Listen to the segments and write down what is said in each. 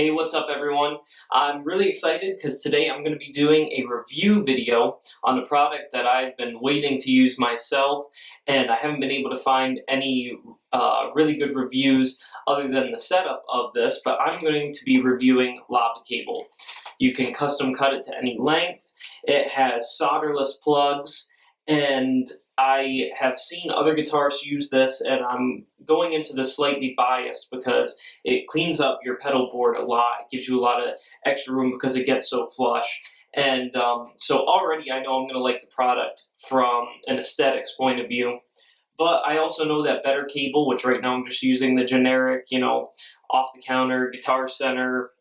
Hey, what's up everyone? I'm really excited because today I'm going to be doing a review video on a product that I've been waiting to use myself, and I haven't been able to find any really good reviews other than the setup of this, but I'm going to be reviewing Lava Cable. You can custom cut it to any length, it has solderless plugs, and I have seen other guitarists use this, and I'm going into this slightly biased because it cleans up your pedal board a lot. It gives you a lot of extra room because it gets so flush. And so already I know I'm going to like the product from an aesthetics point of view. But I also know that better cable, which right now I'm just using the generic, off-the-counter, Guitar Center,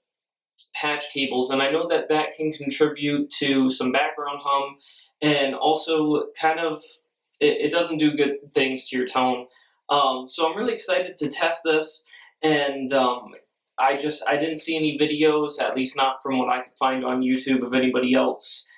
patch cables, and I know that that can contribute to some background hum, and also kind of, it doesn't do good things to your tone. So I'm really excited to test this, and I didn't see any videos, at least not from what I could find on YouTube, of anybody else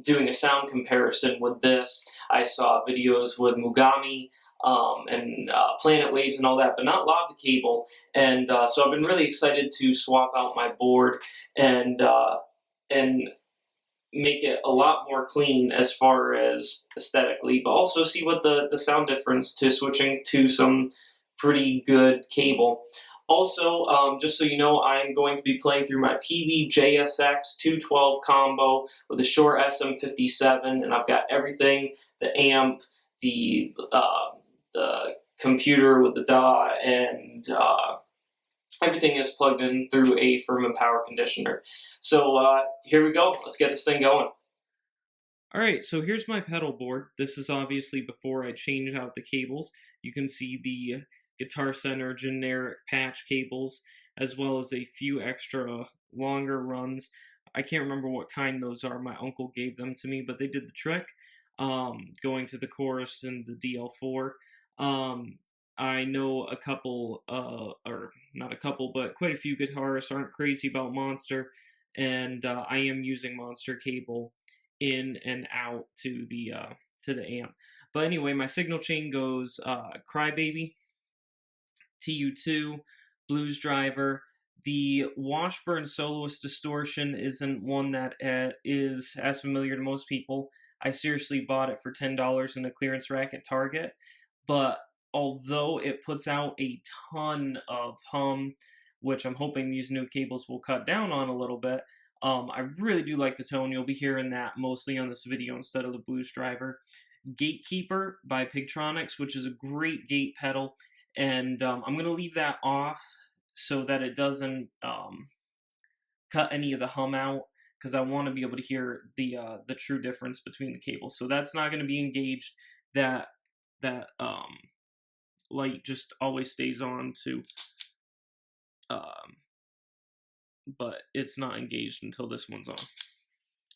doing a sound comparison with this. I saw videos with Mugami and Planet Waves and all that, but not Lava Cable. And so I've been really excited to swap out my board and make it a lot more clean as far as aesthetically, but also see what the sound difference to switching to some pretty good cable. Also, just so you know, I'm going to be playing through my PV JSX 212 combo with a Shure SM57, and I've got everything, the amp, the computer with the DAW, and everything is plugged in through a Furman power conditioner. So here we go. Let's get this thing going. Alright, so here's my pedal board. This is obviously before I change out the cables. You can see the Guitar Center generic patch cables, as well as a few extra longer runs. I can't remember what kind those are. My uncle gave them to me, but they did the trick, going to the chorus and the DL4. I know a couple, or not a couple, but quite a few guitarists aren't crazy about Monster, and I am using Monster cable in and out to the amp. But anyway, my signal chain goes Crybaby, TU2, Blues Driver. The Washburn Soloist Distortion isn't one that is as familiar to most people. I seriously bought it for $10 in a clearance rack at Target, but although it puts out a ton of hum, which I'm hoping these new cables will cut down on a little bit, I really do like the tone. You'll be hearing that mostly on this video instead of the Blues Driver. Gatekeeper by Pigtronics, which is a great gate pedal, and I'm going to leave that off so that it doesn't cut any of the hum out, because I want to be able to hear the true difference between the cables. So that's not going to be engaged. That light just always stays on to, but it's not engaged until this one's on.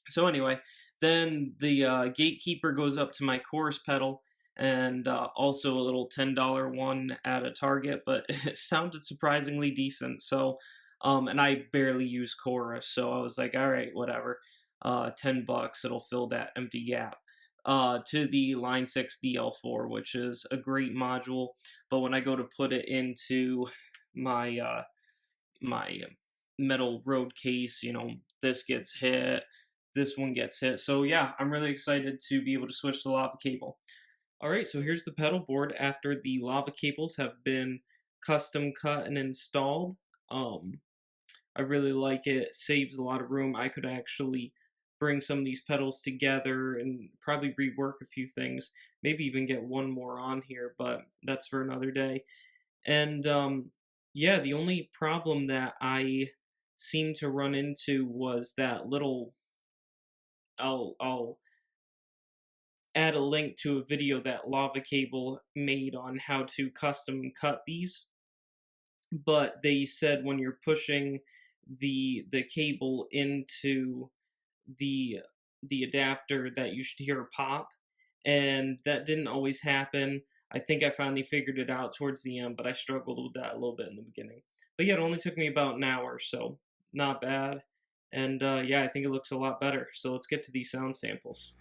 So anyway, then the Gatekeeper goes up to my chorus pedal, and also a little $10 one at a Target, but it sounded surprisingly decent. So, and I barely use chorus, so I was like, all right, whatever, $10, it'll fill that empty gap. To the Line 6 DL4, which is a great module, but when I go to put it into my my metal road case, this gets hit, this one gets hit. So yeah, I'm really excited to be able to switch the Lava Cable. Alright, so here's the pedal board after the Lava cables have been custom cut and installed. I really like it. It saves a lot of room. I could actually bring some of these pedals together and probably rework a few things, maybe even get one more on here, but that's for another day. And yeah, the only problem that I seemed to run into was that little, I'll add a link to a video that Lava Cable made on how to custom cut these, but they said when you're pushing the cable into the adapter that you should hear a pop, and that didn't always happen. I think I finally figured it out towards the end, but I struggled with that a little bit in the beginning. But yeah, it only took me about an hour, so not bad. And yeah, I think it looks a lot better. So let's get to these sound samples.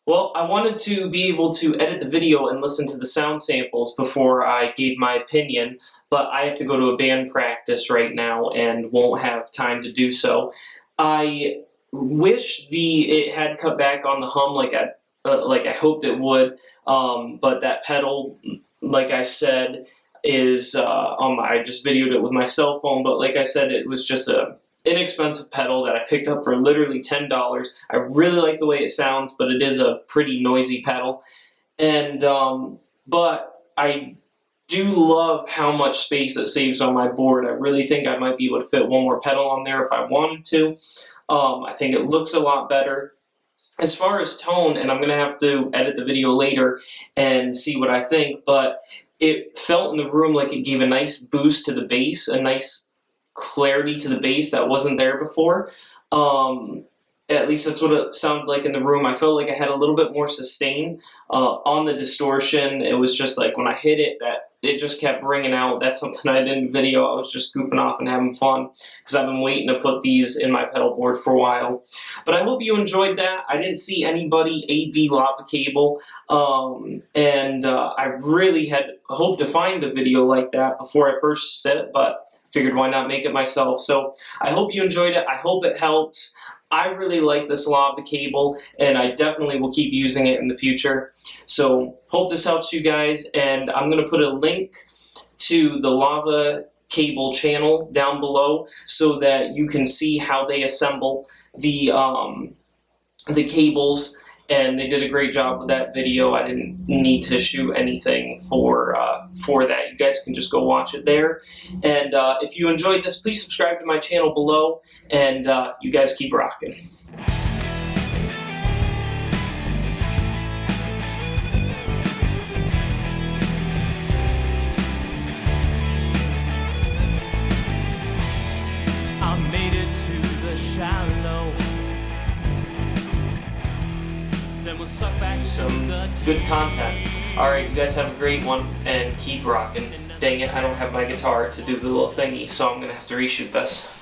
Well, I wanted to be able to edit the video and listen to the sound samples before I gave my opinion, but I have to go to a band practice right now and won't have time to do so. I wish it had cut back on the hum like I hoped it would, but that pedal, like I said, is I just videoed it with my cell phone, but like I said, it was just a inexpensive pedal that I picked up for literally $10. I really like the way it sounds, but it is a pretty noisy pedal. And but I do love how much space it saves on my board. I really think I might be able to fit one more pedal on there if I wanted to. I think it looks a lot better. As far as tone, and I'm going to have to edit the video later and see what I think, but it felt in the room like it gave a nice boost to the bass, a nice clarity to the bass that wasn't there before. At least that's what it sounded like in the room. I felt like I had a little bit more sustain on the distortion. It was just like when I hit it, that it just kept ringing out. That's something I did in the video. I was just goofing off and having fun because I've been waiting to put these in my pedal board for a while. But I hope you enjoyed that. I didn't see anybody AB lava cable, and I really had hoped to find a video like that before I purchased it, but figured why not make it myself. So I hope you enjoyed it. I hope it helps. I really like this lava cable, and I definitely will keep using it in the future. So hope this helps you guys, and I'm going to put a link to the lava cable channel down below so that you can see how they assemble the cables. And they did a great job with that video. I didn't need to shoot anything for that. You guys can just go watch it there. And if you enjoyed this, please subscribe to my channel below, and you guys keep rocking. I made it to the shallow. Some good content. Alright, you guys have a great one, and keep rocking. Dang it, I don't have my guitar to do the little thingy, so I'm gonna have to reshoot this.